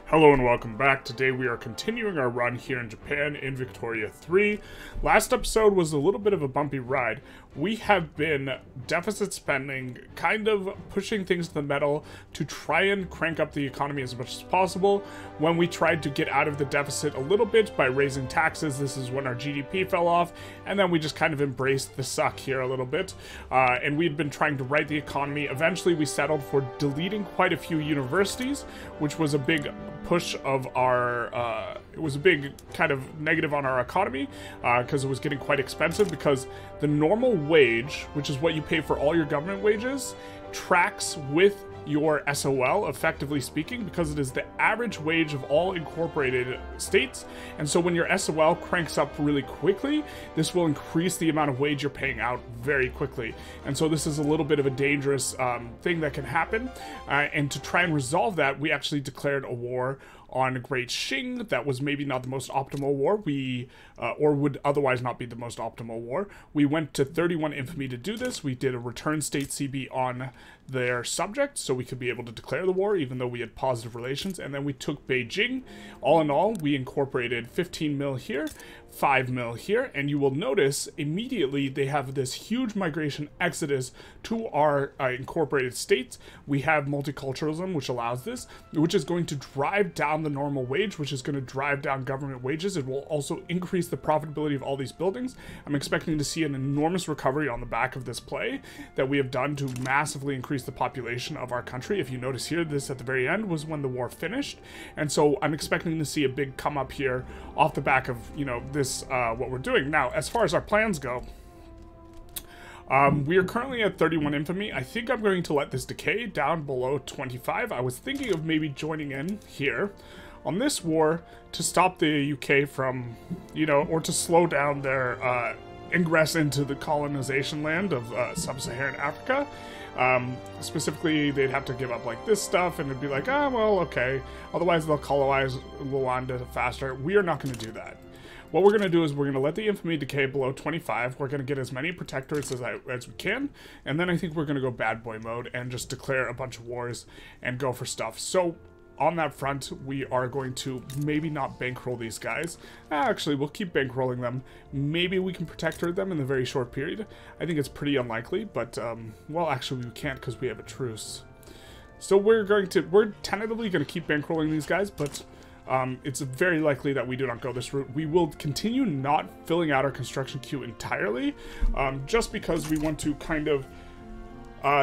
Hello and welcome back. Today we are continuing our run here in Japan in Victoria 3. Last episode was a little bit of a bumpy ride. We have been deficit spending, kind of pushing things to the metal to try and crank up the economy as much as possible. When we tried to get out of the deficit a little bit by raising taxes, this is when our GDP fell off, and then we just kind of embraced the suck here a little bit. And we'd been trying to right the economy. Eventually we settled for deleting quite a few universities, which was a big push of our, it was a big kind of negative on our economy because it was getting quite expensive, because the normal wage, which is what you pay for all your government wages, tracks with your SOL, effectively speaking, because it is the average wage of all incorporated states. And so when your SOL cranks up really quickly, this will increase the amount of wage you're paying out very quickly. And so this is a little bit of a dangerous thing that can happen. And to try and resolve that, we actually declared a war on Great Qing. That was maybe not the most optimal war, or would otherwise not be the most optimal war. We went to 31 Infamy to do this. We did a return state CB on their subject, so we could be able to declare the war, even though we had positive relations. And then we took Beijing. All in all, we incorporated 15 mil here, 5 mil here, and you will notice immediately they have this huge migration exodus to our incorporated states. We have multiculturalism, which allows this, which is going to drive down the normal wage, which is going to drive down government wages. It will also increase the profitability of all these buildings. I'm expecting to see an enormous recovery on the back of this play that we have done to massively increase the population of our country. If you notice here, this at the very end was when the war finished, and so I'm expecting to see a big come up here off the back of, you know, this what we're doing. Now, as far as our plans go, we are currently at 31 Infamy. I think I'm going to let this decay down below 25. I was thinking of maybe joining in here on this war to stop the UK from, you know, or to slow down their ingress into the colonization land of sub-Saharan Africa. Specifically, they'd have to give up like this stuff, and it'd be like, ah, well, okay. Otherwise, they'll colonize Rwanda faster. We are not going to do that. What we're going to do is we're going to let the infamy decay below 25. We're going to get as many protectorates as we can, and then I think we're going to go bad boy mode and just declare a bunch of wars and go for stuff. So on that front, we are going to maybe not bankroll these guys. Actually, we'll keep bankrolling them. Maybe we can protectorate them in the very short period. I think it's pretty unlikely, but, well, actually we can't because we have a truce. So we're tentatively going to keep bankrolling these guys, but it's very likely that we do not go this route. We will continue not filling out our construction queue entirely, just because we want to kind of...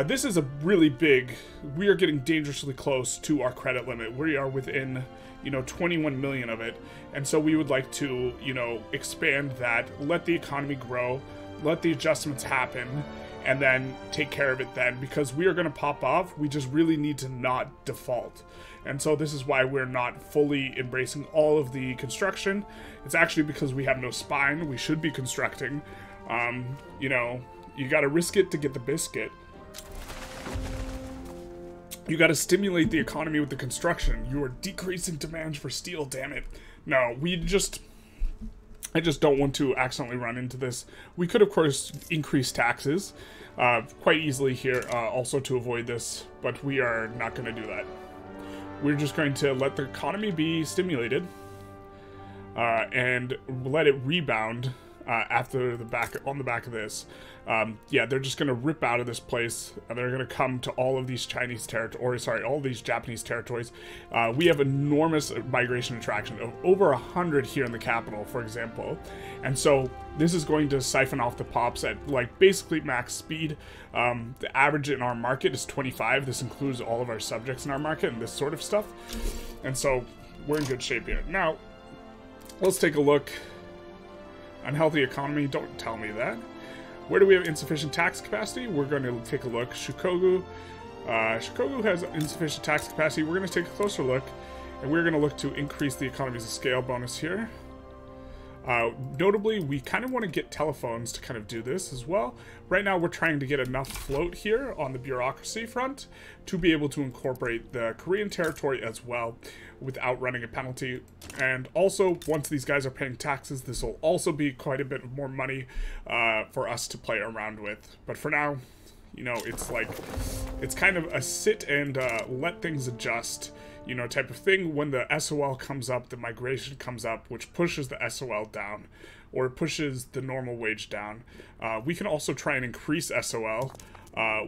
this is a really big... We are getting dangerously close to our credit limit. We are within, you know, 21 million of it. And so we would like to, you know, expand that, let the economy grow, let the adjustments happen, and then take care of it then. Because we are going to pop off, we just really need to not default. And so this is why we're not fully embracing all of the construction. It's actually because we have no spine. We should be constructing. You know, you got to risk it to get the biscuit. You got to stimulate the economy with the construction. You are decreasing demand for steel, damn it. No, I just don't want to accidentally run into this. We could, of course, increase taxes quite easily here, also to avoid this, but we are not going to do that. We're just going to let the economy be stimulated and let it rebound after on the back of this. Yeah, they're just going to rip out of this place, and they're going to come to all of these Chinese territories, sorry, all of these Japanese territories. We have enormous migration attraction of over 100 here in the capital, for example. And so this is going to siphon off the pops at like basically max speed. The average in our market is 25. This includes all of our subjects in our market and this sort of stuff. And so we're in good shape here. Now, let's take a look. Unhealthy economy, don't tell me that. Where do we have insufficient tax capacity? We're going to take a look. Shikogu. Shikogu has insufficient tax capacity. We're going to take a closer look, and we're going to look to increase the economies of scale bonus here. Notably, we kind of want to get telephones to kind of do this as well. Right now, we're trying to get enough float here on the bureaucracy front to be able to incorporate the Korean territory as well without running a penalty. And also, once these guys are paying taxes, this will also be quite a bit more money for us to play around with. But for now, you know, it's like, it's kind of a sit and let things adjust you know, type of thing. When the SOL comes up, the migration comes up, which pushes the SOL down, or pushes the normal wage down. We can also try and increase SOL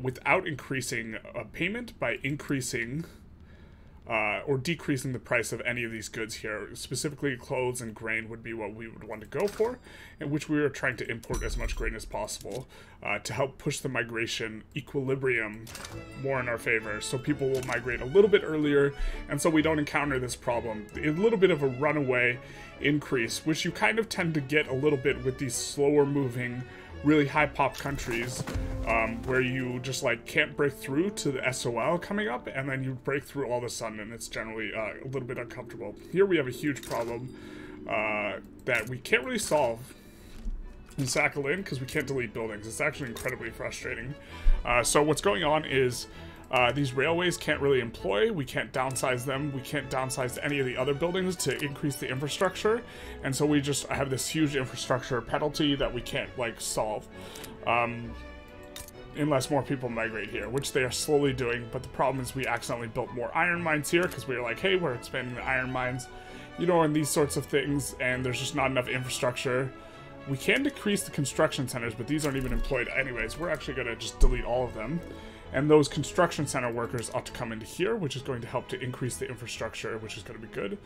without increasing payment by increasing or decreasing the price of any of these goods here. Specifically, clothes and grain would be what we would want to go for, in which we are trying to import as much grain as possible to help push the migration equilibrium more in our favor, so people will migrate a little bit earlier, and so we don't encounter this problem. A little bit of a runaway increase, which you kind of tend to get a little bit with these slower moving, really high pop countries, where you just like can't break through to the SOL coming up, and then you break through all of a sudden, and it's generally a little bit uncomfortable. Here we have a huge problem that we can't really solve in Sakhalin because we can't delete buildings. It's actually incredibly frustrating. So what's going on is these railways can't really employ, we can't downsize them, we can't downsize any of the other buildings to increase the infrastructure, and so we just have this huge infrastructure penalty that we can't, like, solve. Unless more people migrate here, which they are slowly doing, but the problem is we accidentally built more iron mines here, because we were like, hey, we're expanding the iron mines, you know, and these sorts of things, and there's just not enough infrastructure. We can decrease the construction centers, but these aren't even employed anyways. We're actually going to just delete all of them. And those construction center workers ought to come into here, which is going to help to increase the infrastructure, which is going to be good.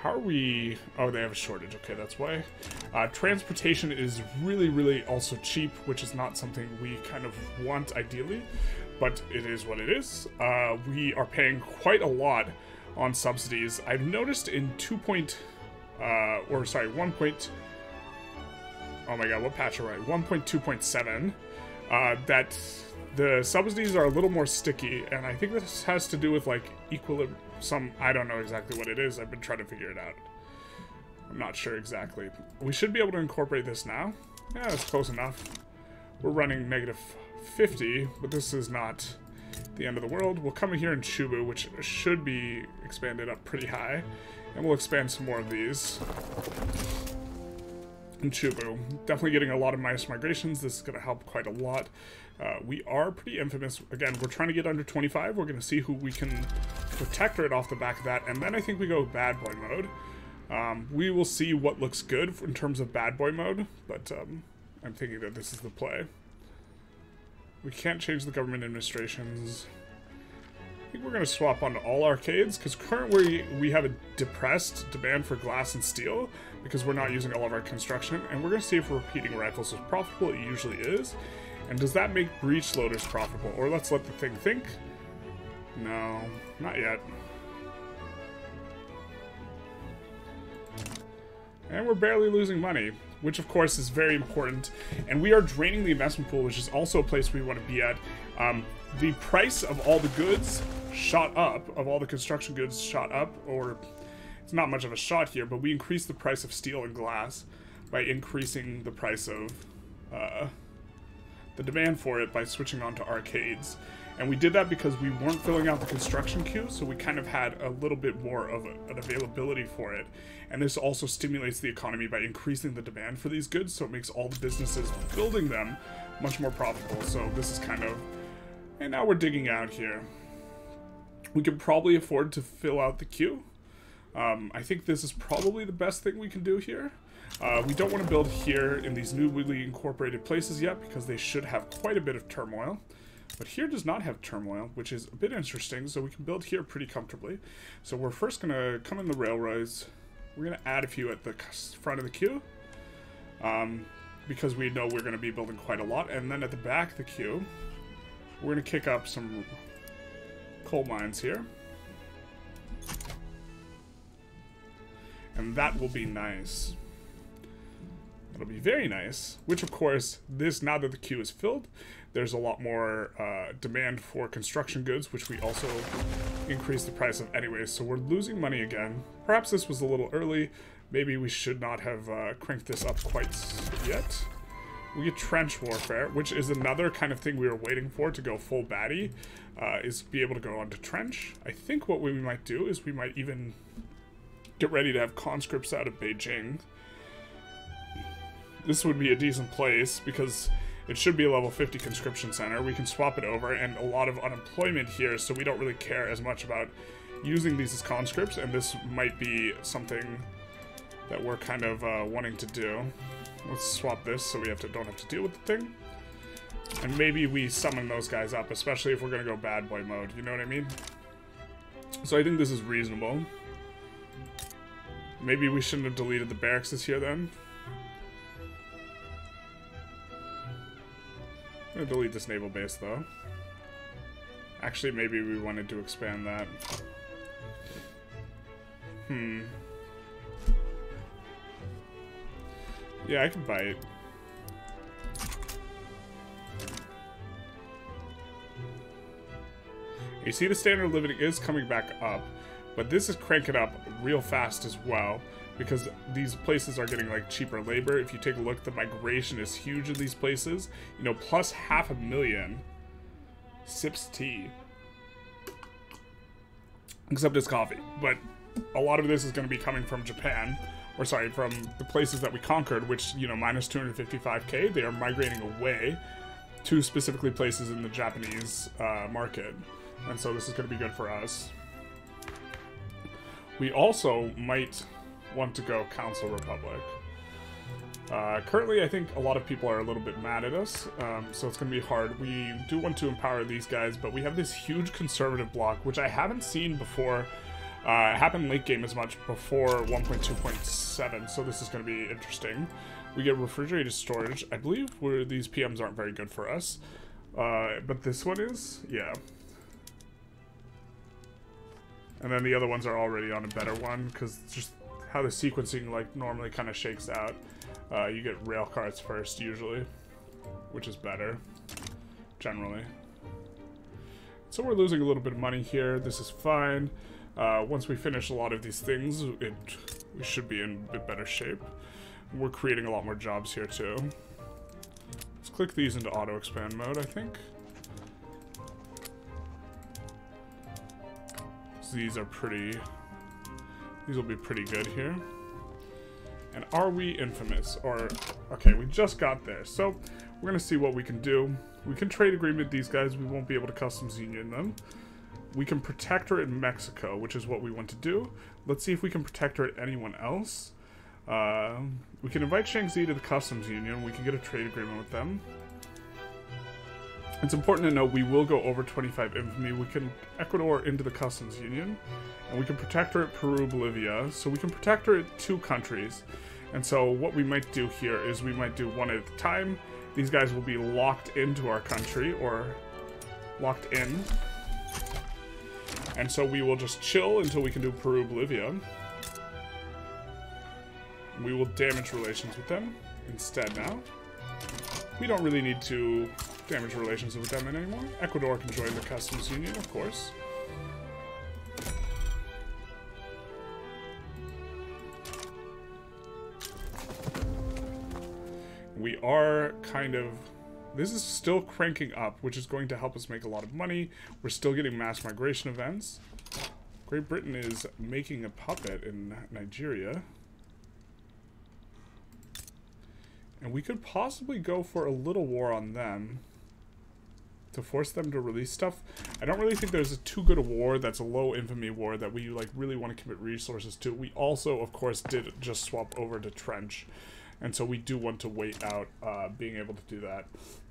How are we... Oh, they have a shortage. Okay, that's why. Transportation is really, really also cheap, which is not something we kind of want ideally, but it is what it is. We are paying quite a lot on subsidies. I've noticed in 1 point... Oh my god, what patch are we? 1.2.7, that the subsidies are a little more sticky, and I think this has to do with, like, I don't know exactly what it is. I've been trying to figure it out. I'm not sure exactly. We should be able to incorporate this now. Yeah, that's close enough. We're running -50, but this is not the end of the world. We'll come in here in Chubu, which should be expanded up pretty high, and we'll expand some more of these. In Chubu, definitely getting a lot of minus migrations. This is going to help quite a lot. We are pretty infamous. Again, we're trying to get under 25. We're going to see who we can protect right off the back of that, and then I think we go bad boy mode. We will see what looks good in terms of bad boy mode, but I'm thinking that this is the play. We can't change the government administrations. I think we're going to swap onto all arcades, because currently we have a depressed demand for glass and steel, because we're not using all of our construction, and we're going to see if repeating rifles is profitable. It usually is. And does that make breech loaders profitable? Or let's let the thing think. No, not yet. And we're barely losing money, which of course is very important. And we are draining the investment pool, which is also a place we want to be at. The price of all the goods shot up, of all the construction goods shot up, or it's not much of a shot here, but we increased the price of steel and glass by increasing the price of the demand for it by switching on to arcades. And we did that because we weren't filling out the construction queue, so we kind of had a little bit more of an availability for it. And this also stimulates the economy by increasing the demand for these goods, so it makes all the businesses building them much more profitable. So this is kind of... And now we're digging out here. We could probably afford to fill out the queue. I think this is probably the best thing we can do here. We don't want to build here in these newly incorporated places yet, because they should have quite a bit of turmoil. But here does not have turmoil, which is a bit interesting, so we can build here pretty comfortably. So we're first going to come in the railroads. We're going to add a few at the front of the queue, because we know we're going to be building quite a lot. And then at the back of the queue, we're going to kick up some coal mines here. And that will be nice. It'll be very nice, which of course, now that the queue is filled, there's a lot more demand for construction goods, which we also increase the price of anyways, so we're losing money again. Perhaps this was a little early. Maybe we should not have cranked this up quite yet. We get trench warfare, which is another kind of thing we were waiting for to go full baddie, is be able to go onto trench. I think what we might do is we might even get ready to have conscripts out of Beijing. This would be a decent place, because it should be a level 50 conscription center. We can swap it over, and a lot of unemployment here, so we don't really care as much about using these as conscripts, and this might be something that we're kind of wanting to do. Let's swap this so we don't have to deal with the thing. And maybe we summon those guys up, especially if we're going to go bad boy mode, you know what I mean? So I think this is reasonable. Maybe we shouldn't have deleted the barracks this year then. I'm going to delete this naval base though. Actually, maybe we wanted to expand that. Yeah, I can bite. You see the standard of living is coming back up, but this is cranking up real fast as well, because these places are getting like cheaper labor. If you take a look, the migration is huge in these places. You know, plus 500,000 sips tea. Except it's coffee. But a lot of this is going to be coming from Japan. Or sorry, from the places that we conquered, which, you know, minus 255k. They are migrating away to specifically places in the Japanese market. And so this is going to be good for us. We also might want to go Council Republic. Currently, I think a lot of people are a little bit mad at us, so it's going to be hard. We do want to empower these guys, but we have this huge conservative block, which I haven't seen before. It happened late game as much before 1.2.7, so this is going to be interesting. We get refrigerated storage. I believe these PMs aren't very good for us, but this one is, yeah. And then the other ones are already on a better one, because just how the sequencing like normally kind of shakes out. You get rail carts first usually, which is better, generally. So we're losing a little bit of money here. This is fine. Once we finish a lot of these things, we should be in a bit better shape. We're creating a lot more jobs here too. Let's click these into auto expand mode, I think. So these will be pretty good here. And are we infamous? Or, okay, we just got there. So we're gonna see what we can do. We can trade agreement these guys. We won't be able to customs union them. We can protectorate Mexico, which is what we want to do. Let's see if we can protectorate anyone else. We can invite Shaanxi to the customs union. We can get a trade agreement with them. It's important to note we will go over 25 infamy. We can Ecuador into the customs union, and we can protectorate Peru, Bolivia. So we can protectorate 2 countries. And so what we might do here is we might do one at a time. These guys will be locked into our country, or locked in. And so we will just chill until we can do Peru, Bolivia. We will damage relations with them instead now. We don't really need to damage relations with them anymore. Ecuador can join the customs union, of course. We are kind of... This is still cranking up, which is going to help us make a lot of money. We're still getting mass migration events. Great Britain is making a puppet in Nigeria. And we could possibly go for a little war on them to force them to release stuff. I don't really think there's a too good a war that's a low infamy war that we like really want to commit resources to. We also, of course, did just swap over to Trench. And so we do want to wait out being able to do that.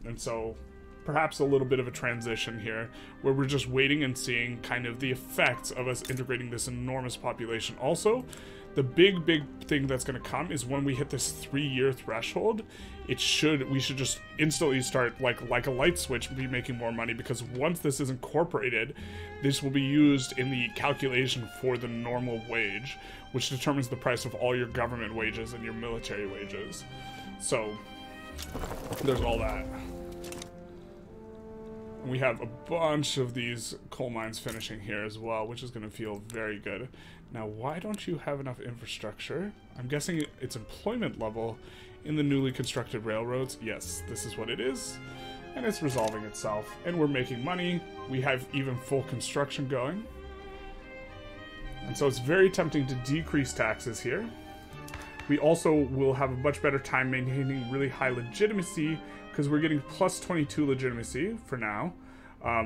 And so perhaps a little bit of a transition here where we're just waiting and seeing kind of the effects of us integrating this enormous population. Also, the big thing that's going to come is when we hit this 3-year threshold, we should just instantly start like a light switch be making more money, because once this is incorporated, this will be used in the calculation for the normal wage, which determines the price of all your government wages and your military wages. So there's all that. We have a bunch of these coal mines finishing here as well, which is going to feel very good. Now, why don't you have enough infrastructure? I'm guessing it's employment level in the newly constructed railroads. Yes, this is what it is. And it's resolving itself. And we're making money. We have even full construction going. And so it's very tempting to decrease taxes here. We also will have a much better time maintaining really high legitimacy, because we're getting plus 22 legitimacy for now.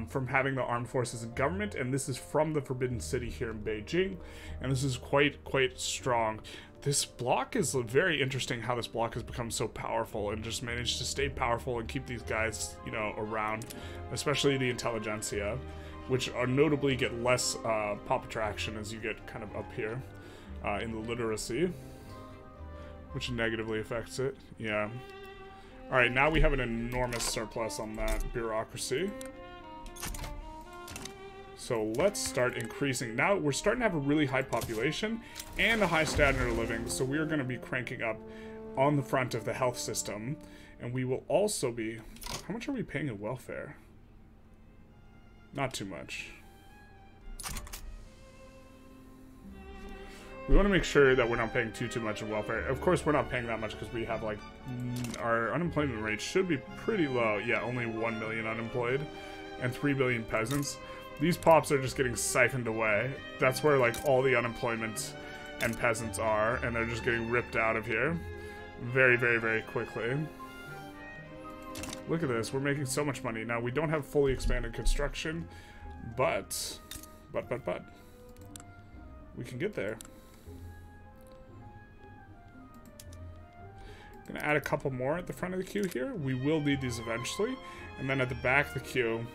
from having the armed forces and government, and this is from the Forbidden City here in Beijing, and this is quite strong. This block is very interesting, how this block has become so powerful and just managed to stay powerful and keep these guys, you know, around, especially the Intelligentsia, which are notably get less pop attraction as you get kind of up here in the literacy, which negatively affects it. Yeah. All right, now we have an enormous surplus on that bureaucracy. So let's start increasing. Now we're starting to have a really high population and a high standard of living, so we are going to be cranking up on the front of the health system, and we will also be... How much are we paying in welfare? Not too much. We want to make sure that we're not paying too much in welfare. Of course, we're not paying that much because we have, like, our unemployment rate should be pretty low. Yeah, only 1 million unemployed and 3 billion peasants. These pops are just getting siphoned away. That's where, like, all the unemployment and peasants are, and they're just getting ripped out of here very, very, very quickly. Look at this. We're making so much money. Now, we don't have fully expanded construction, but we can get there. I'm going to add a couple more at the front of the queue here. We will need these eventually. And then at the back of the queue,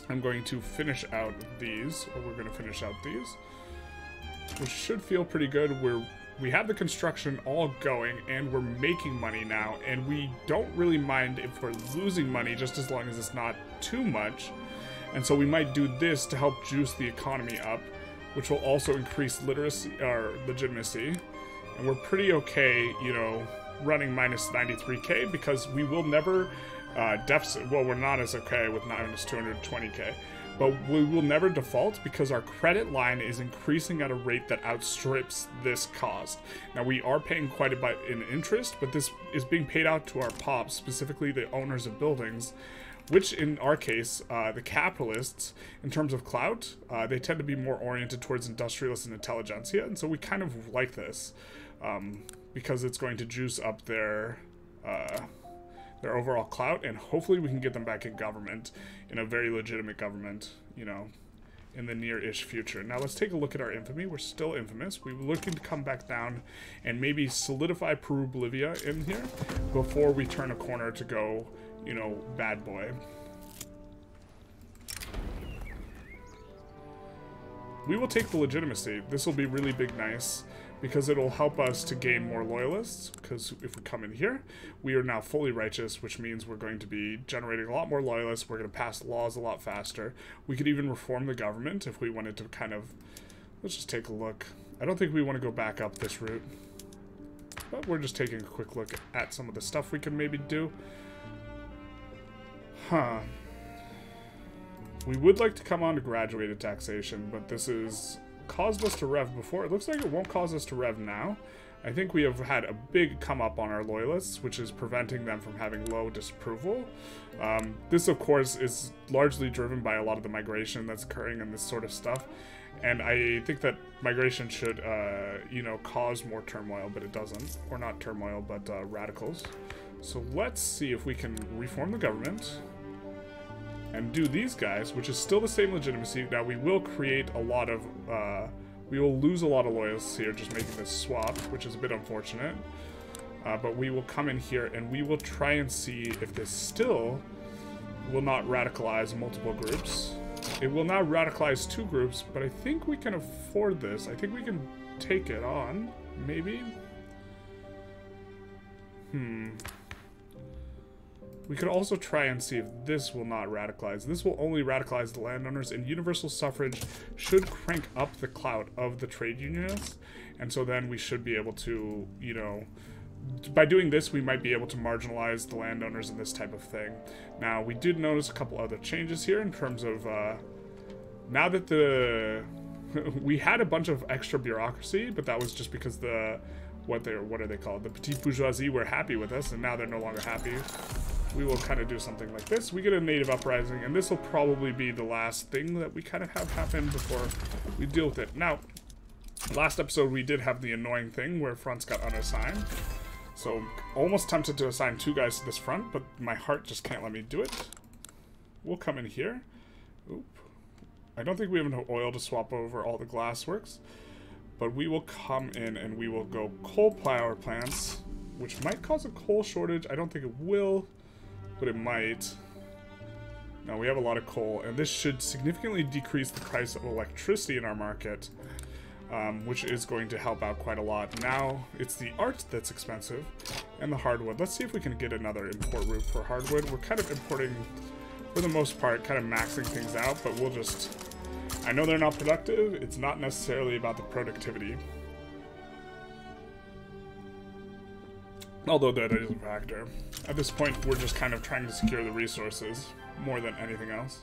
I'm going to finish out these, or we're going to finish out these, which should feel pretty good. We have the construction all going, and we're making money now, and we don't really mind if we're losing money, just as long as it's not too much. And so we might do this to help juice the economy up, which will also increase literacy or legitimacy. And we're pretty okay, you know, running minus 93k, because we will never deficit. Well, we're not as okay with minus 220k, but we will never default because our credit line is increasing at a rate that outstrips this cost. Now, we are paying quite a bit in interest, but this is being paid out to our pops, specifically the owners of buildings, which in our case, the capitalists, in terms of clout, they tend to be more oriented towards industrialists and intelligentsia, and so we kind of like this because it's going to juice up their overall clout, and hopefully we can get them back in government, in a very legitimate government, you know, in the near-ish future. Now let's take a look at our infamy. We're still infamous. We're looking to come back down and maybe solidify Peru-Bolivia in here before we turn a corner to go, you know, bad boy. We will take the legitimacy. This will be really big nice, because it'll help us to gain more loyalists, because if we come in here, we are now fully righteous, which means we're going to be generating a lot more loyalists. We're going to pass laws a lot faster. We could even reform the government if we wanted to kind of... Let's just take a look. I don't think we want to go back up this route, but we're just taking a quick look at some of the stuff we can maybe do. Huh. We would like to come on to graduated taxation, but this is... caused us to rev before. It looks like it won't cause us to rev now. I think we have had a big come up on our loyalists, which is preventing them from having low disapproval. This, of course, is largely driven by a lot of the migration that's occurring and this sort of stuff. And I think that migration should, you know, cause more turmoil, but it doesn't. Or not turmoil, but radicals. So let's see if we can reform the government and do these guys, which is still the same legitimacy. Now, we will create a lot of, we will lose a lot of loyalists here just making this swap, which is a bit unfortunate. But we will come in here and we will try and see if this still will not radicalize multiple groups. It will now radicalize 2 groups, but I think we can afford this. I think we can take it on, maybe? We could also try and see if this will not radicalize. This will only radicalize the landowners, and universal suffrage should crank up the clout of the trade unionists. And so then we should be able to, you know, by doing this, we might be able to marginalize the landowners and this type of thing. Now, we did notice a couple other changes here in terms of, now that the, we had a bunch of extra bureaucracy, but that was just because the, what are they called? The petite bourgeoisie were happy with us, and now they're no longer happy. We will kind of do something like this. We get a native uprising, and this will probably be the last thing that we kind of have happen before we deal with it. Now, last episode we did have the annoying thing where fronts got unassigned. So, almost tempted to assign 2 guys to this front, but my heart just can't let me do it. we'll come in here. Oop. I don't think we have enough oil to swap over all the glassworks, but we will come in and we will go coal power plants, which might cause a coal shortage. I don't think it will, but it might. Now we have a lot of coal, and this should significantly decrease the price of electricity in our market, which is going to help out quite a lot. Now it's the art that's expensive, and the hardwood. Let's see if we can get another import route for hardwood. We're kind of importing, for the most part, kind of maxing things out, but we'll just... I know they're not productive. It's not necessarily about the productivity. Although that is a factor. At this point, we're just kind of trying to secure the resources more than anything else.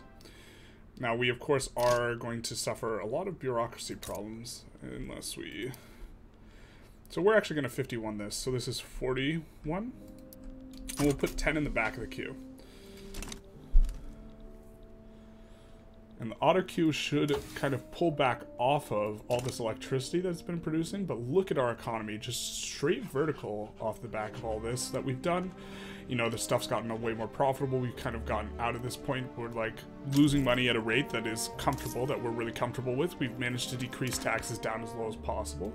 Now, we, of course, are going to suffer a lot of bureaucracy problems unless we... So we're actually going to 51 this. So this is 41. And we'll put 10 in the back of the queue. And the otter queue should kind of pull back off of all this electricity that's been producing. But look at our economy, just straight vertical off the back of all this that we've done. You know, the stuff's gotten way more profitable. We've kind of gotten out of this point. We're like losing money at a rate that is comfortable, that we're really comfortable with. We've managed to decrease taxes down as low as possible.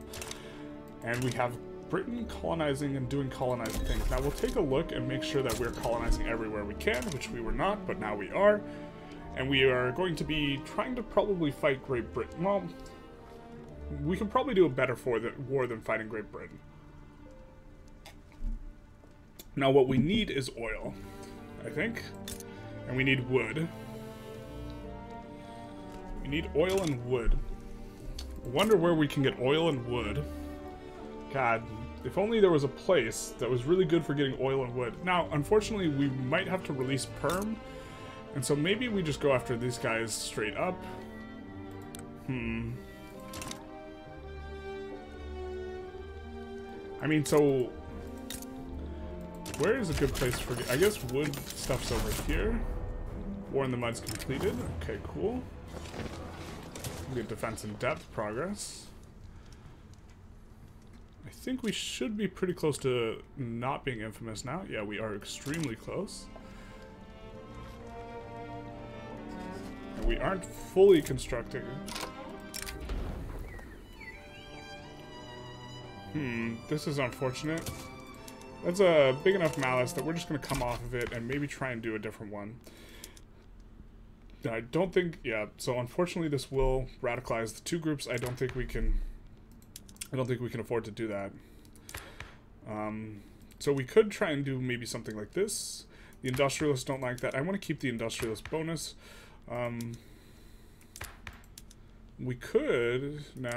And we have Britain colonizing and doing colonizing things. Now we'll take a look and make sure that we're colonizing everywhere we can, which we were not, but now we are. And we are going to be trying to probably fight Great Britain. Well, we can probably do a better war than fighting Great Britain. Now what we need is oil, I think. And we need wood. We need oil and wood. I wonder where we can get oil and wood. God, if only there was a place that was really good for getting oil and wood. Now, unfortunately, we might have to release perm. And so maybe we just go after these guys straight up. I mean, so... Where is a good place for... I guess wood stuff's over here. War in the Mud's completed. Okay, cool. We get defense in depth progress. I think we should be pretty close to not being infamous now. Yeah, we are extremely close. And we aren't fully constructing. This is unfortunate. That's a big enough malice that we're just going to come off of it and maybe try and do a different one. I don't think, yeah, so unfortunately this will radicalize the two groups. I don't think we can afford to do that. So we could try and do maybe something like this. The Industrialists don't like that. I want to keep the Industrialist bonus. We could, no,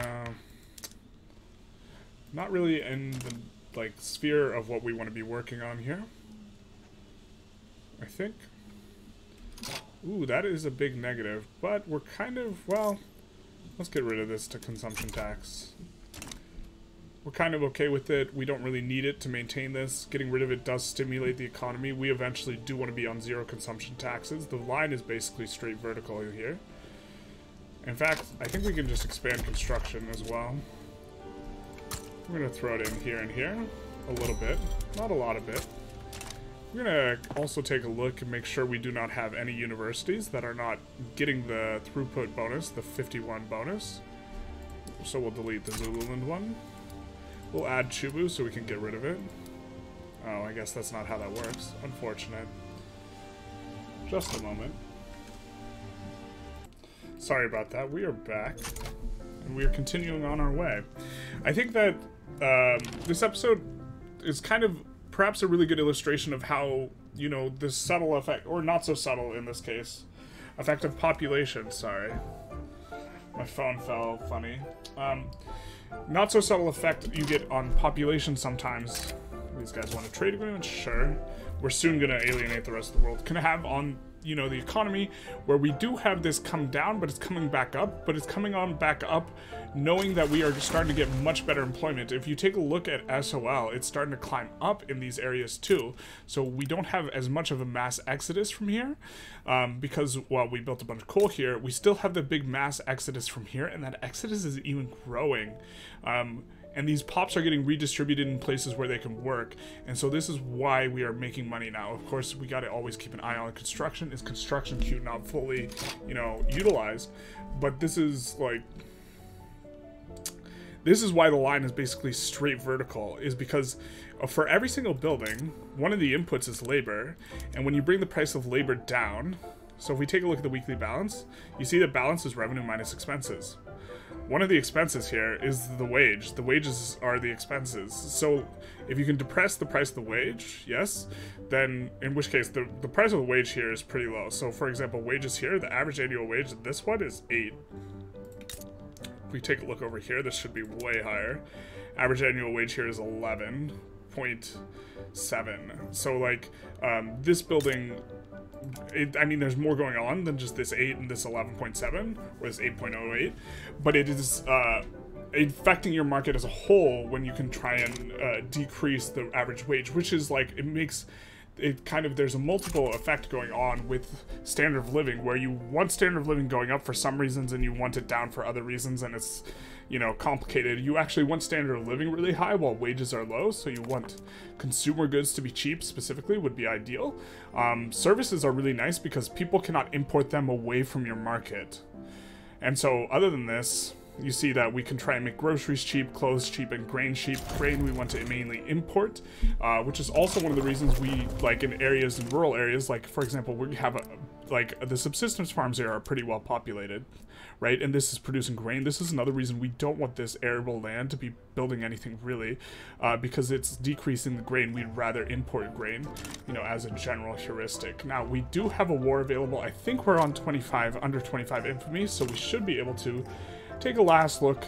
not really in the like sphere of what we want to be working on here, I think. Ooh, that is a big negative, but we're kind of, well, let's get rid of this to consumption tax. We're kind of okay with it. We don't really need it to maintain this. Getting rid of it does stimulate the economy. We eventually do want to be on zero consumption taxes. The line is basically straight vertical here. In fact, I think we can just expand construction as well. We're going to throw it in here and here a little bit, not a lot of it. We're going to also take a look and make sure we do not have any universities that are not getting the throughput bonus, the 51 bonus. So we'll delete the Zululand one. We'll add Chubu so we can get rid of it. Oh, I guess that's not how that works. Unfortunate. Just a moment. Sorry about that. We are back. And we are continuing on our way. I think that this episode is kind of perhaps a really good illustration of how, you know, this subtle effect, or not so subtle in this case, effect of population, sorry. My phone fell funny. Not so subtle effect you get on population sometimes. These guys want a trade agreement? Sure. We're soon going to alienate the rest of the world. Can have on, you know, the economy, where we do have this come down, but it's coming back up. But it's coming on back up knowing that we are starting to get much better employment. If you take a look at SOL, it's starting to climb up in these areas too. So we don't have as much of a mass exodus from here because while we built a bunch of coal here, we still have the big mass exodus from here, and that exodus is even growing. And these pops are getting redistributed in places where they can work. And so this is why we are making money now. Of course, we got to always keep an eye on construction. Is construction queue not fully, you know, utilized? But this is like... This is why the line is basically straight vertical, is because for every single building, one of the inputs is labor. And when you bring the price of labor down... So if we take a look at the weekly balance, you see that balance is revenue minus expenses. One of the expenses here is the wage. The wages are the expenses. So if you can depress the price of the wage, yes, then in which case the price of the wage here is pretty low. So for example, wages here, the average annual wage, this one is 8. If we take a look over here, this should be way higher. Average annual wage here is 11.7. So like this building... I mean, there's more going on than just this 8 and this 11.7, or this 8.08, but it is affecting your market as a whole when you can try and decrease the average wage, which is like, it makes it kind of, there's a multiple effect going on with standard of living, where you want standard of living going up for some reasons and you want it down for other reasons, and it's, you know, complicated. You actually want standard of living really high while wages are low, so you want consumer goods to be cheap specifically would be ideal. Services are really nice because people cannot import them away from your market. And so other than this, you see that we can try and make groceries cheap, clothes cheap, and grain cheap. Grain we want to mainly import, which is also one of the reasons we, like in areas, in rural areas, like for example, we have like the subsistence farms here are pretty well populated, right? And this is producing grain. This is another reason we don't want this arable land to be building anything really, because it's decreasing the grain. We'd rather import grain, you know, as a general heuristic. Now, we do have a war available. I think we're on 25, under 25 infamy, so we should be able to take a last look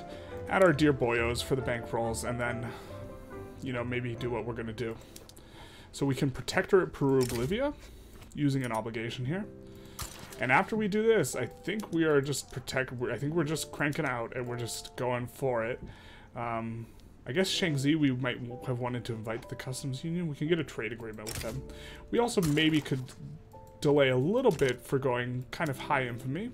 at our dear boyos for the bankrolls, and then, you know, maybe do what we're going to do. So we can protectorate Peru Bolivia using an obligation here. And after we do this, I think we are just I think we're just cranking out and we're just going for it. I guess Shaanxi we might have wanted to invite to the customs union. We can get a trade agreement with them. We also maybe could delay a little bit for going kind of high infamy.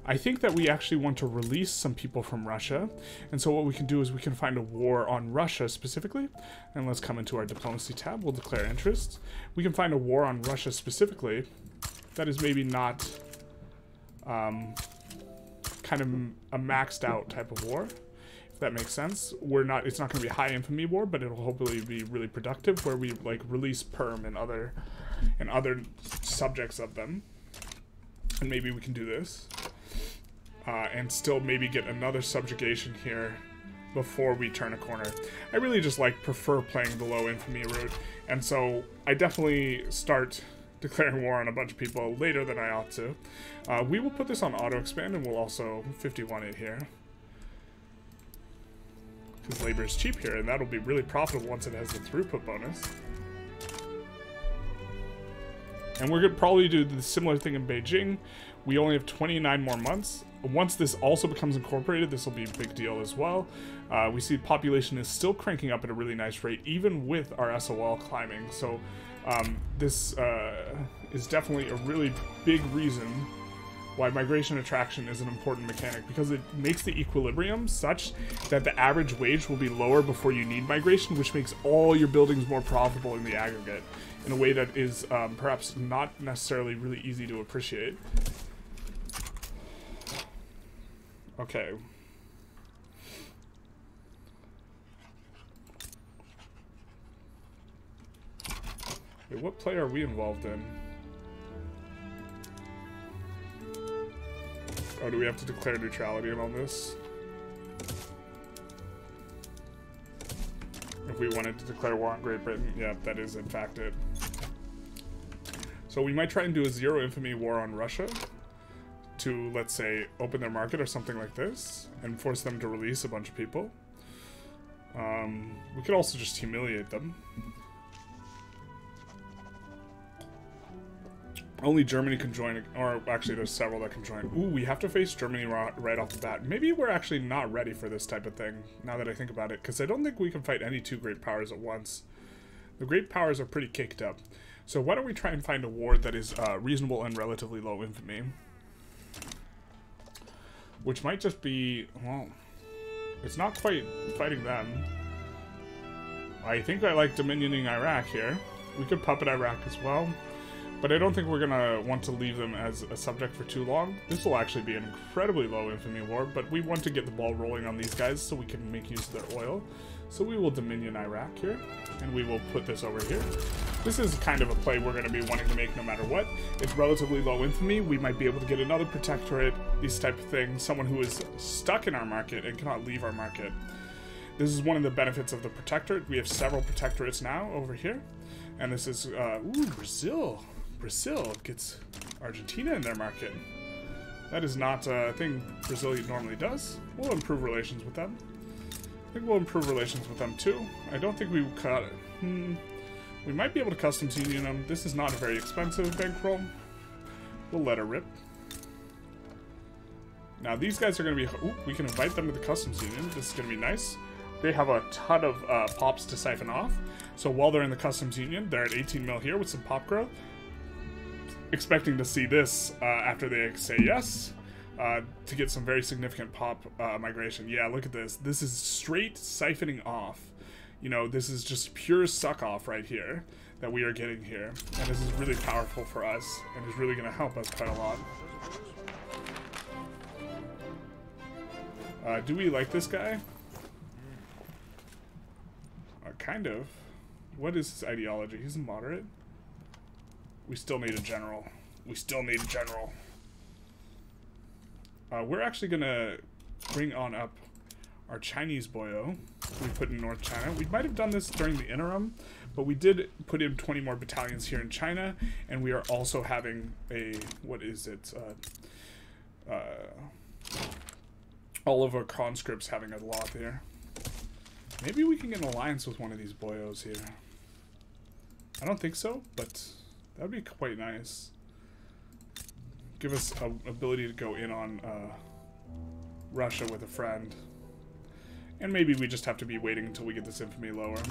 I think that we actually want to release some people from Russia. And so what we can do is we can find a war on Russia specifically. And let's come into our diplomacy tab. We'll declare interest. We can find a war on Russia specifically. That is maybe not kind of a maxed out type of war, if that makes sense. It's not going to be a high infamy war, but it'll hopefully be really productive, where we like release Perm and other subjects of them. And maybe we can do this. And still maybe get another subjugation here before we turn a corner. I really just prefer playing the low infamy route, and so I definitely start declaring war on a bunch of people later than I ought to. We will put this on auto expand, and we'll also 51 it here, because labor is cheap here, and that'll be really profitable once it has the throughput bonus. And we're gonna probably do the similar thing in Beijing. We only have 29 more months. Once this also becomes incorporated, this will be a big deal as well. We see the population is still cranking up at a really nice rate, even with our SOL climbing. So this is definitely a really big reason why migration attraction is an important mechanic, because it makes the equilibrium such that the average wage will be lower before you need migration, which makes all your buildings more profitable in the aggregate in a way that is perhaps not necessarily really easy to appreciate. Okay. Wait, what play are we involved in? Oh, do we have to declare neutrality on this? If we wanted to declare war on Great Britain, yeah, that is in fact it. So we might try and do a zero infamy war on Russia to, let's say, open their market or something like this, and force them to release a bunch of people. We could also just humiliate them. Only Germany can join, or actually there's several that can join. Ooh, we have to face Germany right off the bat. Maybe we're actually not ready for this type of thing, now that I think about it, because I don't think we can fight any two great powers at once. The great powers are pretty kicked up. So why don't we try and find a war that is reasonable and relatively low infamy? Which might just be, well, It's not quite fighting them. I think I like dominioning Iraq here. We could puppet Iraq as well. But I don't think we're gonna want to leave them as a subject for too long. This will actually be an incredibly low infamy war, but we want to get the ball rolling on these guys so we can make use of their oil. So we will dominion Iraq here, and we will put this over here. This is kind of a play we're gonna be wanting to make no matter what. It's relatively low infamy. We might be able to get another protectorate, these type of things, someone who is stuck in our market and cannot leave our market. This is one of the benefits of the protectorate. We have several protectorates now over here. And this is, ooh, Brazil. Brazil gets Argentina in their market. That is not a thing Brazil normally does. We'll improve relations with them. I think we'll improve relations with them too. I don't think we cut it. We might be able to customs union them. This is not a very expensive bankroll. We'll let her rip. Now these guys are going to be... Ooh, we can invite them to the customs union. This is going to be nice. They have a ton of pops to siphon off. So while they're in the customs union, they're at 18 mil here with some pop growth. Expecting to see this after they say yes, to get some very significant pop migration. Yeah, look at this. This is straight siphoning off. You know, this is just pure suck off right here that we are getting here. And this is really powerful for us and is really going to help us quite a lot. Do we like this guy? Kind of. What is his ideology? He's a moderate. We still need a general. We still need a general. We're actually gonna bring on up our Chinese boyo we put in North China. We might have done this during the interim, but we did put in 20 more battalions here in China, and we are also having a, what is it? All of our conscripts having a lot there. Maybe we can get an alliance with one of these boyos here. I don't think so, but that would be quite nice. Give us an ability to go in on Russia with a friend. And maybe we just have to be waiting until we get this infamy lower.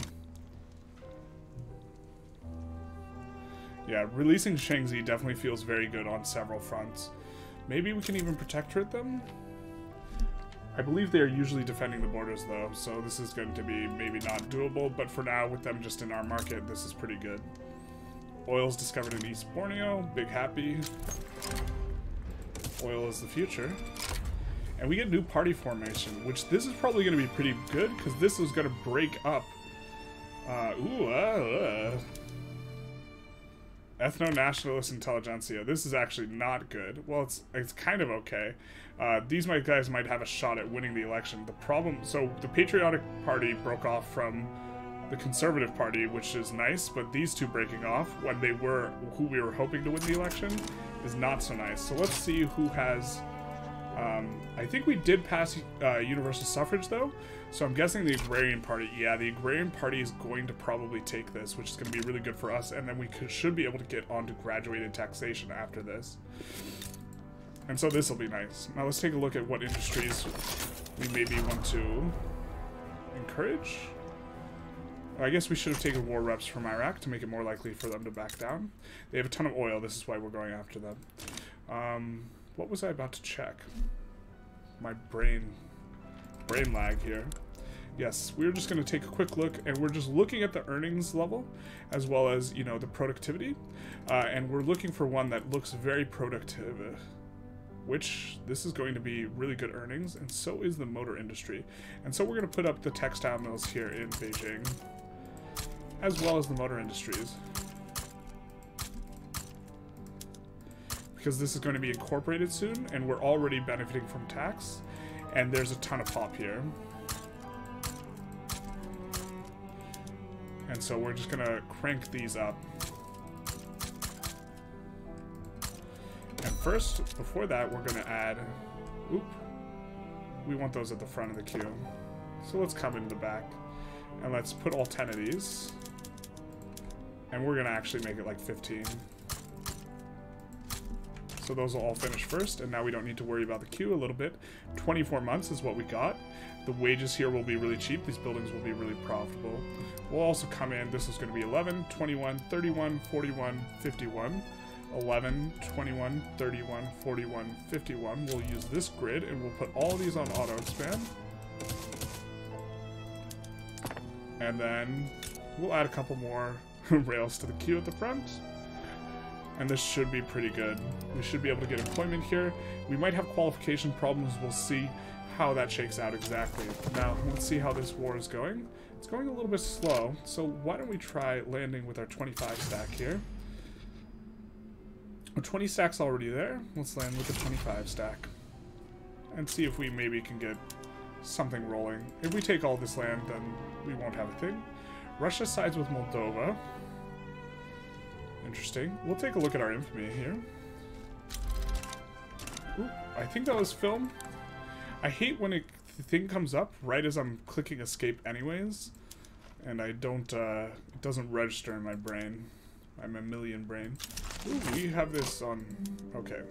Yeah, releasing Shaanxi definitely feels very good on several fronts. Maybe we can even protectorate them? I believe they are usually defending the borders though, so this is going to be maybe not doable, but for now, with them just in our market, this is pretty good. Oil's discovered in East Borneo, big happy. Oil is the future. And we get new party formation, which this is probably going to be pretty good, because this is going to break up. Ethno-nationalist Intelligentsia. This is actually not good. Well, it's kind of okay. These guys might have a shot at winning the election. The problem, so the Patriotic Party broke off from the Conservative Party, which is nice, but these two breaking off when they were who we were hoping to win the election is not so nice. So let's see who has. I think we did pass universal suffrage though, so I'm guessing the Agrarian Party. Yeah, the Agrarian Party is going to probably take this, which is going to be really good for us, and then we should be able to get onto graduated taxation after this. And so this will be nice. Now let's take a look at what industries we maybe want to encourage. I guess we should have taken war reps from Iraq to make it more likely for them to back down. They have a ton of oil, this is why we're going after them. What was I about to check? My brain lag here. Yes, we're just going to take a quick look, and we're just looking at the earnings level, as well as, you know, the productivity. And we're looking for one that looks very productive, which this is going to be really good earnings, and so is the motor industry. And so we're going to put up the textile mills here in Beijing, as well as the motor industries. Because this is going to be incorporated soon, and we're already benefiting from tax, and there's a ton of pop here. And so we're just going to crank these up. And first, before that, we're going to add... Oop. We want those at the front of the queue. So let's come into the back. And let's put all 10 of these. And we're going to actually make it like 15. So those will all finish first, and now we don't need to worry about the queue a little bit. 24 months is what we got. The wages here will be really cheap. These buildings will be really profitable. We'll also come in. This is going to be 11, 21, 31, 41, 51. 11, 21, 31, 41, 51. We'll use this grid, and we'll put all these on auto expand. And then we'll add a couple more rails to the queue at the front. And this should be pretty good. We should be able to get employment here. We might have qualification problems. We'll see how that shakes out exactly. Now, let's see how this war is going. It's going a little bit slow, so why don't we try landing with our 25 stack here. Our 20 stack's already there. Let's land with the 25 stack. And see if we maybe can get something rolling. If we take all this land, then we won't have a thing. Russia sides with Moldova. Interesting. We'll take a look at our infamy here. Ooh, I think that was film. I hate when the thing comes up right as I'm clicking escape anyways. And I don't, it doesn't register in my brain. My mammalian brain. Ooh, we have this on, okay.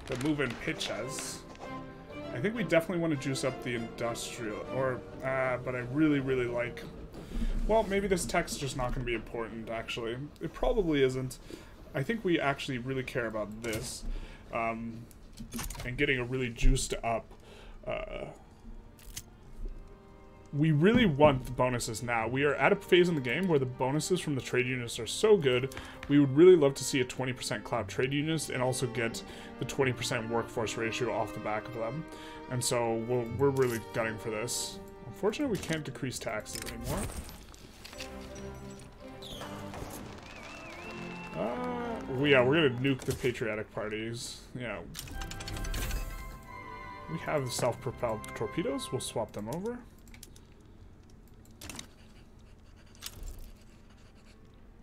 The move-in pitches. I think we definitely want to juice up the industrial, or, but I really, really like, well, maybe this tech's just not going to be important, actually. It probably isn't. I think we actually really care about this, and getting a really juiced up, we really want the bonuses now. We are at a phase in the game where the bonuses from the trade unions are so good. We would really love to see a 20% cloud trade unions and also get the 20% workforce ratio off the back of them. And so we're really gunning for this. Unfortunately, we can't decrease taxes anymore. Yeah, we're gonna nuke the patriotic parties. Yeah. We have self-propelled torpedoes. We'll swap them over.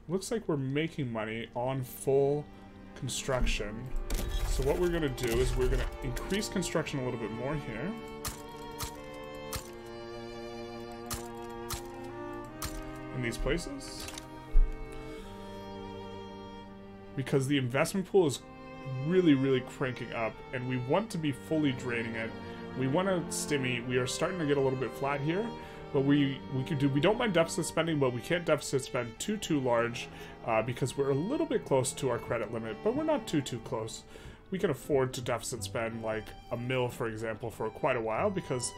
Looks like we're making money on full construction. So what we're going to do is we're going to increase construction a little bit more here. In these places. Because the investment pool is really, really cranking up, and we want to be fully draining it. We want to stimmy. We are starting to get a little bit flat here. But we don't mind deficit spending, but we can't deficit spend too large because we're a little bit close to our credit limit, but we're not too close. We can afford to deficit spend like a mil, for example, for quite a while because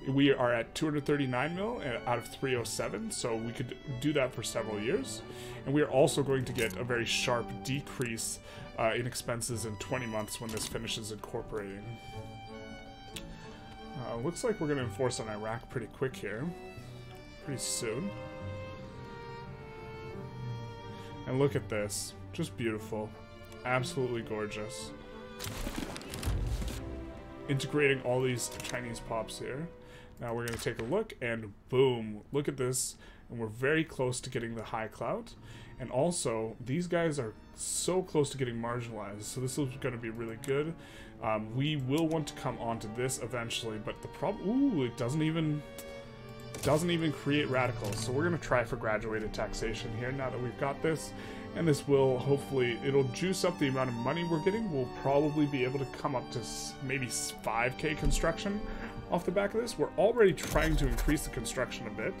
we are at 239 mil out of 307, so we could do that for several years. And we are also going to get a very sharp decrease in expenses in 20 months when this finishes incorporating. Looks like we're going to enforce on Iraq pretty quick here. Pretty soon. And look at this. Just beautiful. Absolutely gorgeous. Integrating all these Chinese pops here. Now we're going to take a look and boom. Look at this. And we're very close to getting the high cloud. And also, these guys are so close to getting marginalized. So this is going to be really good. We will want to come onto this eventually, but the problem, ooh, it doesn't even create radicals. So we're going to try for graduated taxation here now that we've got this, and this will hopefully, it'll juice up the amount of money we're getting. We'll probably be able to come up to maybe 5k construction off the back of this. We're already trying to increase the construction a bit,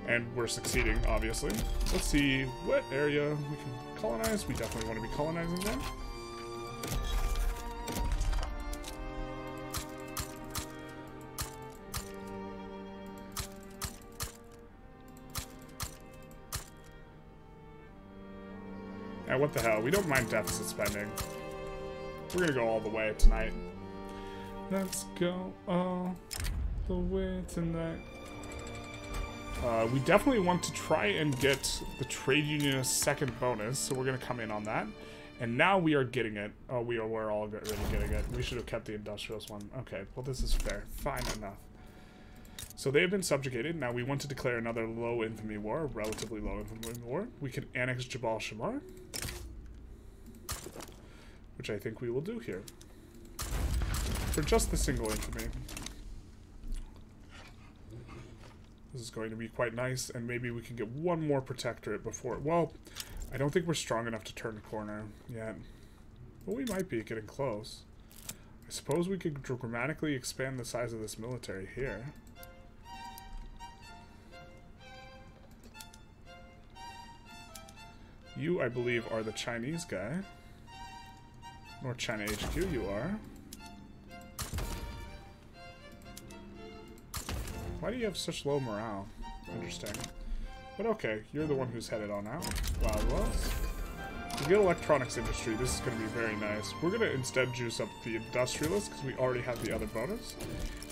and we're succeeding, obviously. Let's see what area we can colonize. We definitely want to be colonizing them. Yeah, what the hell? We don't mind deficit spending. We're gonna go all the way tonight. Let's go all the way tonight. We definitely want to try and get the trade unionist second bonus, so we're gonna come in on that. And now we are getting it. Oh, we're all already getting it. We should have kept the industrialist one. Okay, well this is fair. Fine enough. So they have been subjugated. Now we want to declare another low infamy war, a relatively low infamy war. We can annex Jabal Shamar, which I think we will do here. For just the single infamy. This is going to be quite nice, and maybe we can get one more protectorate before... Well, I don't think we're strong enough to turn the corner yet. But we might be getting close. I suppose we could dramatically expand the size of this military here. You, I believe, are the Chinese guy. North China HQ, you are. Why do you have such low morale? Interesting. But okay, you're the one who's headed on out. Wild Wells. We get electronics industry. This is going to be very nice. We're going to instead juice up the Industrialists because we already have the other bonus.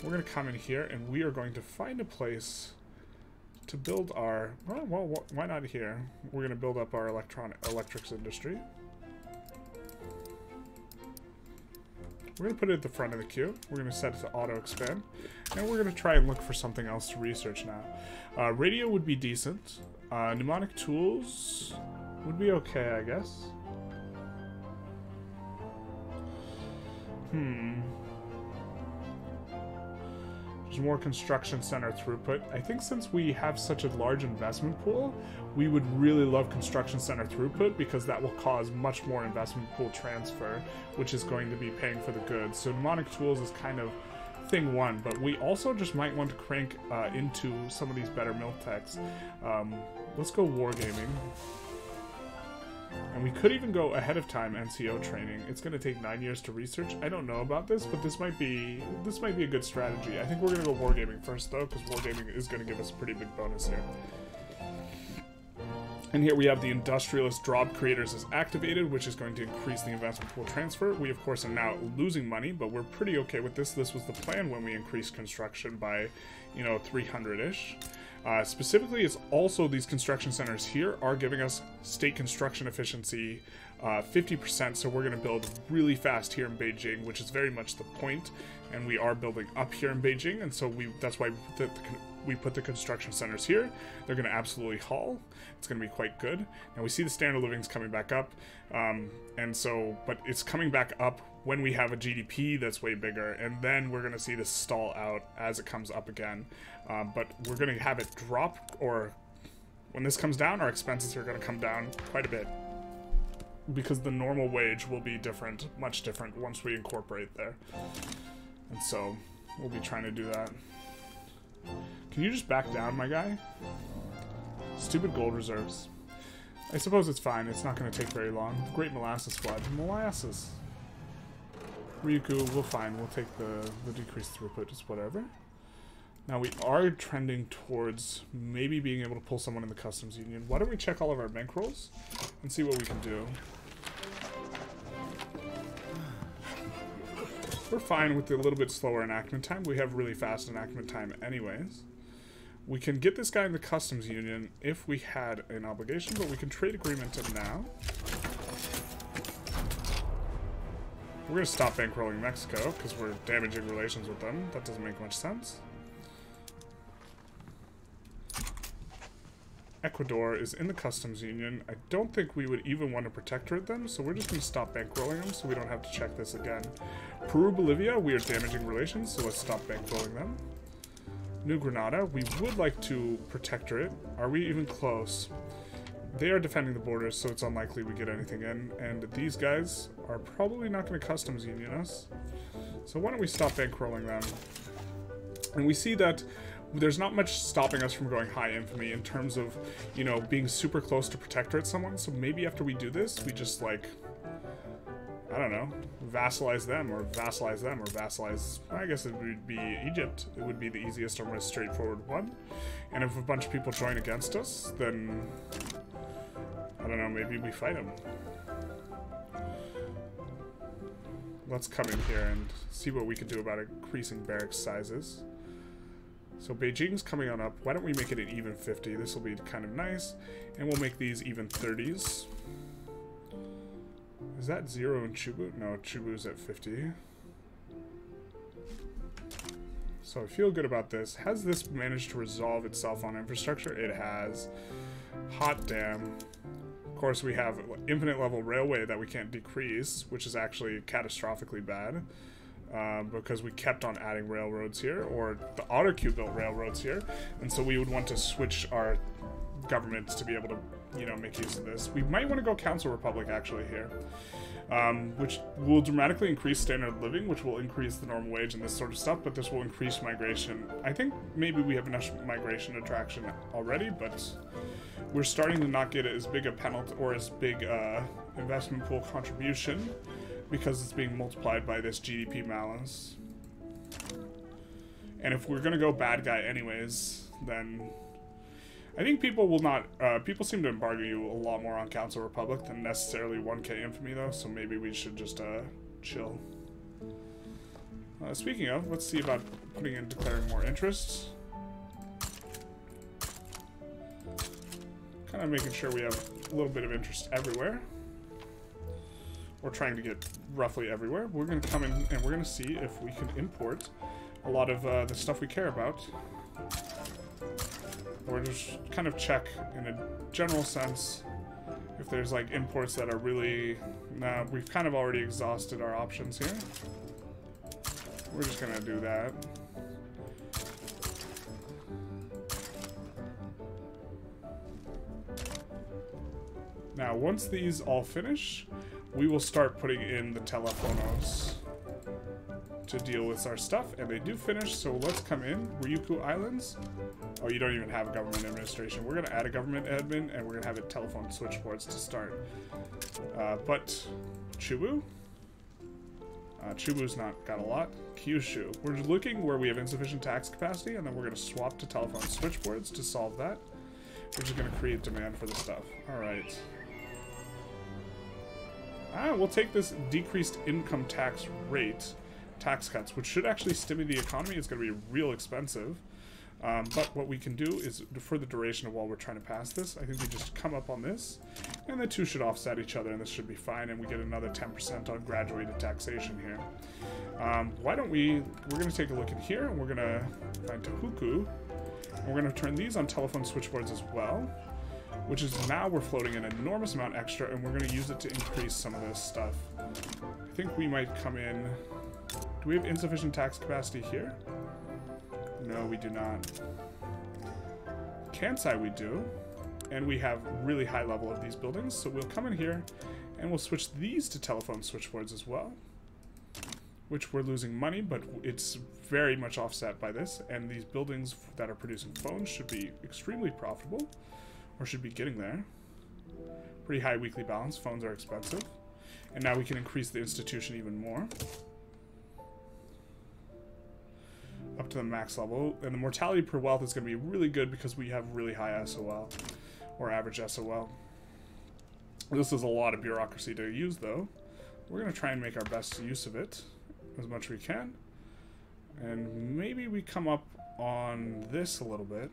We're going to come in here and we are going to find a place to build our... Well, why not here? We're going to build up our electrics industry. We're going to put it at the front of the queue. We're going to set it to auto-expand. And we're going to try and look for something else to research now. Radio would be decent. Mnemonic tools would be okay, I guess. There's more construction center throughput. I think since we have such a large investment pool, we would really love construction center throughput because that will cause much more investment pool transfer, which is going to be paying for the goods. So mnemonic tools is kind of thing one, but we also just might want to crank into some of these better milk techs. Let's go wargaming. And we could even go ahead of time NCO training. It's going to take 9 years to research. I don't know about this, but this might be a good strategy. I think we're going to go wargaming first, though, because wargaming is going to give us a pretty big bonus here. And here we have the Industrialist Job Creators is activated, which is going to increase the investment pool transfer. We, of course, are now losing money, but we're pretty okay with this. This was the plan when we increased construction by, 300-ish. Specifically, it's also these construction centers here are giving us state construction efficiency 50%, so we're going to build really fast here in Beijing, which is very much the point, and we are building up here in Beijing, and so that's why we put the construction centers here. They're going to absolutely haul. It's going to be quite good. And we see the standard of living is coming back up, but it's coming back up when we have a GDP that's way bigger, and then we're going to see this stall out as it comes up again. But we're going to have it drop, or when this comes down, our expenses are going to come down quite a bit because the normal wage will be different, much different once we incorporate there. And so we'll be trying to do that. Can you just back down, my guy? Stupid gold reserves. I suppose it's fine. It's not going to take very long. Great molasses flood. Molasses. Ryukyu, we'll fine. We'll take the decreased throughput, just whatever. Now we are trending towards maybe being able to pull someone in the customs union. Why don't we check all of our bankrolls and see what we can do. We're fine with a little bit slower enactment time. We have really fast enactment time anyways. We can get this guy in the customs union if we had an obligation, but we can trade agreement him now. We're going to stop bankrolling Mexico because we're damaging relations with them. That doesn't make much sense. Ecuador is in the customs union. I don't think we would even want to protectorate them, so we're just going to stop bankrolling them so we don't have to check this again. Peru, Bolivia, we are damaging relations, so let's stop bankrolling them. New Granada, we would like to protectorate. Are we even close? They are defending the borders, so it's unlikely we get anything in, and these guys are probably not going to customs union us. So why don't we stop bankrolling them? And we see that there's not much stopping us from going high infamy in terms of, being super close to protectorate someone. So maybe after we do this, we just, I don't know, vassalize them, or vassalize, I guess it would be Egypt. It would be the easiest or most straightforward one. And if a bunch of people join against us, then, I don't know, maybe we fight them. Let's come in here and see what we can do about increasing barracks sizes. So Beijing's coming on up. Why don't we make it an even 50? This will be kind of nice. And we'll make these even 30s. Is that 0 in Chubut? No, Chubut's at 50. So I feel good about this. Has this managed to resolve itself on infrastructure? It has. Hot damn. Of course, we have infinite level railway that we can't decrease, which is actually catastrophically bad. Because we kept on adding railroads here, or the AutoQ built railroads here, and so we would want to switch our governments to be able to, make use of this. We might want to go Council Republic actually here, which will dramatically increase standard of living, which will increase the normal wage and this sort of stuff, but this will increase migration. I think maybe we have enough migration attraction already, but we're starting to not get as big a penalty or as big investment pool contribution, because it's being multiplied by this GDP malice. And if we're gonna go bad guy anyways, then I think people will not, people seem to embargo you a lot more on Council Republic than necessarily 1K Infamy though, so maybe we should just chill. Speaking of, let's see about putting in declaring more interest. Kind of making sure we have a little bit of interest everywhere. We're trying to get roughly everywhere. We're going to come in and we're going to see if we can import a lot of the stuff we care about. Or just kind of check in a general sense if there's like imports that are really... Nah, we've kind of already exhausted our options here. We're just going to do that. Now, once these all finish, we will start putting in the telephonos to deal with our stuff, and they do finish, so let's come in. Ryukyu Islands. Oh, you don't even have a government administration. We're going to add a government admin, and we're going to have it telephone switchboards to start. But Chubu? Chubu's not got a lot. Kyushu. We're looking where we have insufficient tax capacity, and then we're going to swap to telephone switchboards to solve that, which is going to create demand for the stuff. Alright. We'll take this decreased income tax rate, tax cuts, which should actually stimulate the economy. It's going to be real expensive. But what we can do is, for the duration of while we're trying to pass this, I think we just come up on this, and the two should offset each other, and this should be fine, and we get another 10% on graduated taxation here. Why don't we're going to take a look in here, and we're going to find Tohoku, and we're going to turn these on telephone switchboards as well, which is now we're floating an enormous amount extra, and we're going to use it to increase some of this stuff. I think we might come in... Do we have insufficient tax capacity here? No, we do not. Kansai we do, and we have really high level of these buildings, so we'll come in here, and we'll switch these to telephone switchboards as well, which we're losing money, but it's very much offset by this, and these buildings that are producing phones should be extremely profitable, or should be getting there. Pretty high weekly balance. Phones are expensive. And now we can increase the institution even more. Up to the max level. And the mortality per wealth is going to be really good because we have really high SOL. Or average SOL. This is a lot of bureaucracy to use though. We're going to try and make our best use of it as much as we can. And maybe we come up on this a little bit.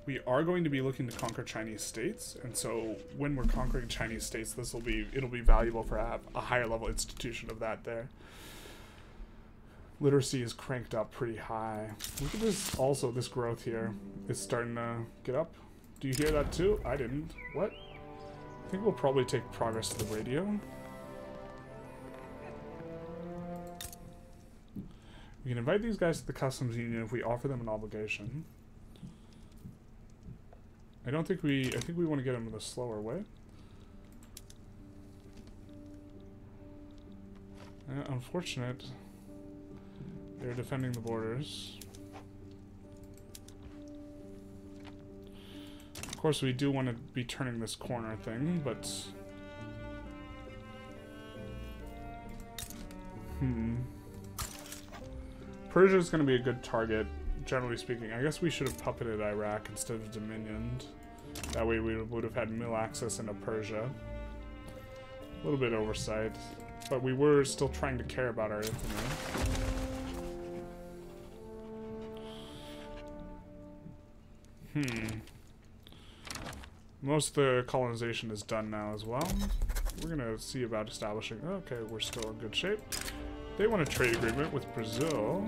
We are going to be looking to conquer Chinese states, and so when we're conquering Chinese states, it'll be valuable for a higher level institution of that there. Literacy is cranked up pretty high. Look at this, also this growth here is starting to get up. Do you hear that too? I didn't. What? I think we'll probably take progress to the radio. We can invite these guys to the customs union if we offer them an obligation. I think we want to get them in a slower way. Unfortunate. They're defending the borders. Of course, we do want to be turning this corner thing, but... Persia is going to be a good target. Generally speaking, I guess we should have puppeted Iraq instead of dominioned. That way we would have had mill access into Persia. A little bit oversight, but we were still trying to care about our infamy. Most of the colonization is done now as well. We're gonna see about establishing... Okay, we're still in good shape. They want a trade agreement with Brazil.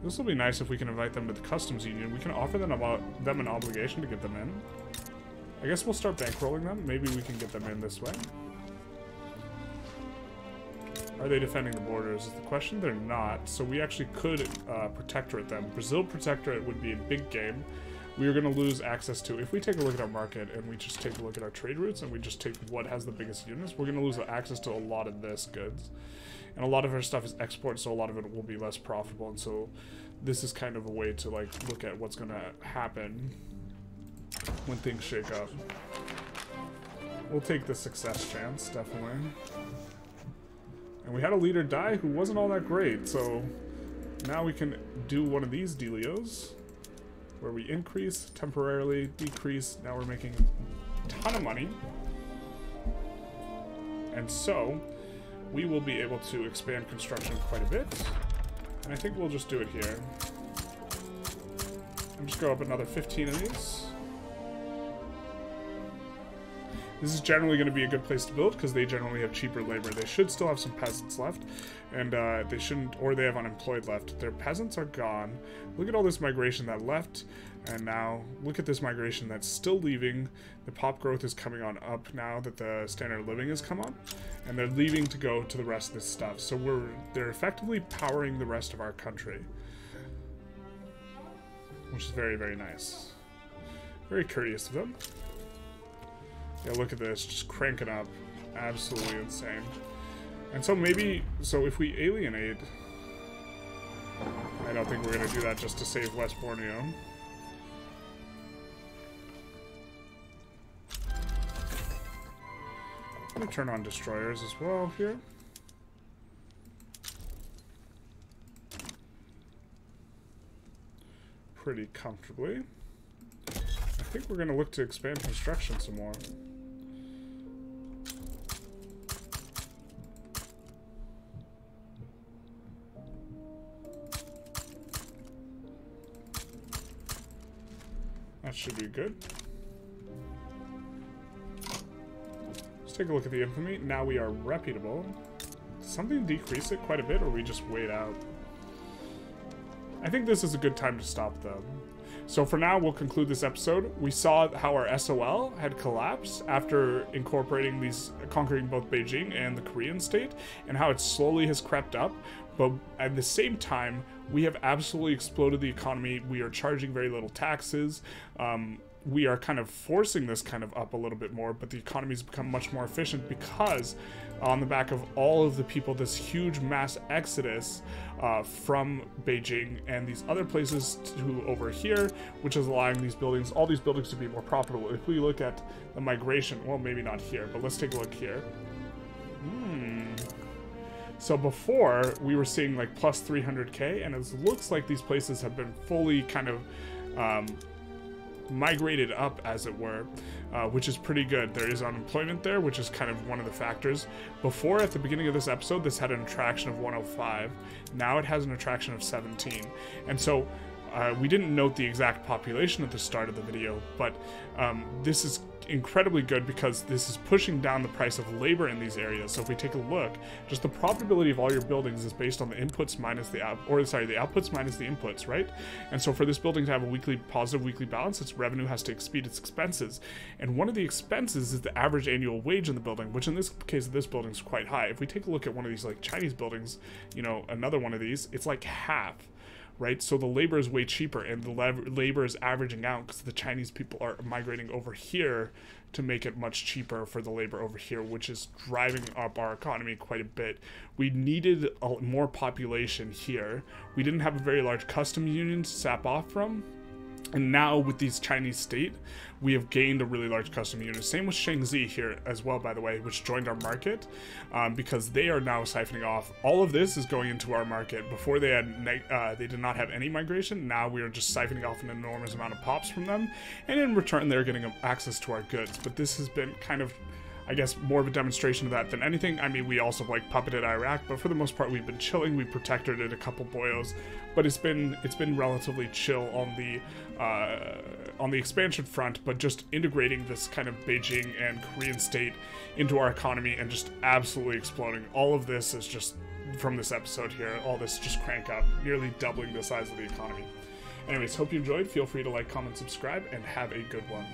This will be nice if we can invite them to the customs union. We can offer them an obligation to get them in. I guess we'll start bankrolling them. Maybe we can get them in this way. Are they defending the borders is the question. They're not. So we actually could protectorate them. Brazil protectorate would be a big game. We are going to lose access to... If we take a look at our market and we just take a look at our trade routes and we just take what has the biggest units, we're going to lose access to a lot of this goods. And a lot of our stuff is export, so a lot of it will be less profitable. And so this is kind of a way to like look at what's going to happen when things shake up. We'll take the success chance, definitely. And we had a leader die who wasn't all that great, so So now we can do one of these dealios where we increase, temporarily decrease. Now we're making a ton of money. And so we will be able to expand construction quite a bit. And I think we'll just do it here. And just go up another 15 of these. This is generally going to be a good place to build because they generally have cheaper labor. They should still have some peasants left, and they shouldn't, or they have unemployed left. Their peasants are gone. Look at all this migration that left, and now look at this migration that's still leaving. The pop growth is coming on up now that the standard of living has come up, and they're leaving to go to the rest of this stuff. So they're effectively powering the rest of our country, which is very, very nice. Very courteous of them. Yeah, look at this, just cranking up. Absolutely insane. And so maybe, so if we alienate, I don't think we're going to do that just to save West Borneo. Let me turn on destroyers as well here. Pretty comfortably. I think we're going to look to expand construction some more. That should be good. Let's take a look at the infamy. Now we are reputable. Does something decrease it quite a bit, or we just wait out? I think this is a good time to stop, though. So for now, we'll conclude this episode. We saw how our SOL had collapsed after incorporating these, conquering both Beijing and the Korean state, and how it slowly has crept up. But at the same time, we have absolutely exploded the economy. We are charging very little taxes. We are kind of forcing this kind of up a little bit more, but the economy's become much more efficient because on the back of all of the people, this huge mass exodus from Beijing and these other places to over here, which is allowing these buildings, all these buildings to be more profitable. If we look at the migration, well, maybe not here, but let's take a look here. So before, we were seeing like plus 300k, and it looks like these places have been fully kind of migrated up, as it were, which is pretty good. There is unemployment there, which is kind of one of the factors. Before, at the beginning of this episode, this had an attraction of 105. Now it has an attraction of 17. And so we didn't note the exact population at the start of the video, but this is incredibly good because this is pushing down the price of labor in these areas. So if we take a look, just the profitability of all your buildings is based on the inputs minus the the outputs minus the inputs, right? And so for this building to have a positive weekly balance, its revenue has to exceed its expenses. And one of the expenses is the average annual wage in the building, which in this case of this building is quite high. If we take a look at one of these like Chinese buildings, you know, another one of these, it's like half. Right, so the labor is way cheaper, and the labor is averaging out because the Chinese people are migrating over here to make it much cheaper for the labor over here, which is driving up our economy quite a bit. We needed more population here. We didn't have a very large custom union to sap off from. And now with these Chinese state, we have gained a really large custom unit. Same with Shangzi here as well, by the way, which joined our market because they are now siphoning off. All of this is going into our market. Before they had, they did not have any migration. Now we are just siphoning off an enormous amount of pops from them, and in return, they're getting access to our goods. But this has been kind of, I guess, more of a demonstration of that than anything. I mean, we also like puppeted Iraq, but for the most part, we've been chilling. We protected it a couple boyos, but it's been relatively chill on the expansion front. But just integrating this kind of Beijing and Korean state into our economy and just absolutely exploding. All of this is just from this episode here. All this just crank up, nearly doubling the size of the economy. Anyways, hope you enjoyed. Feel free to like, comment, subscribe, and have a good one.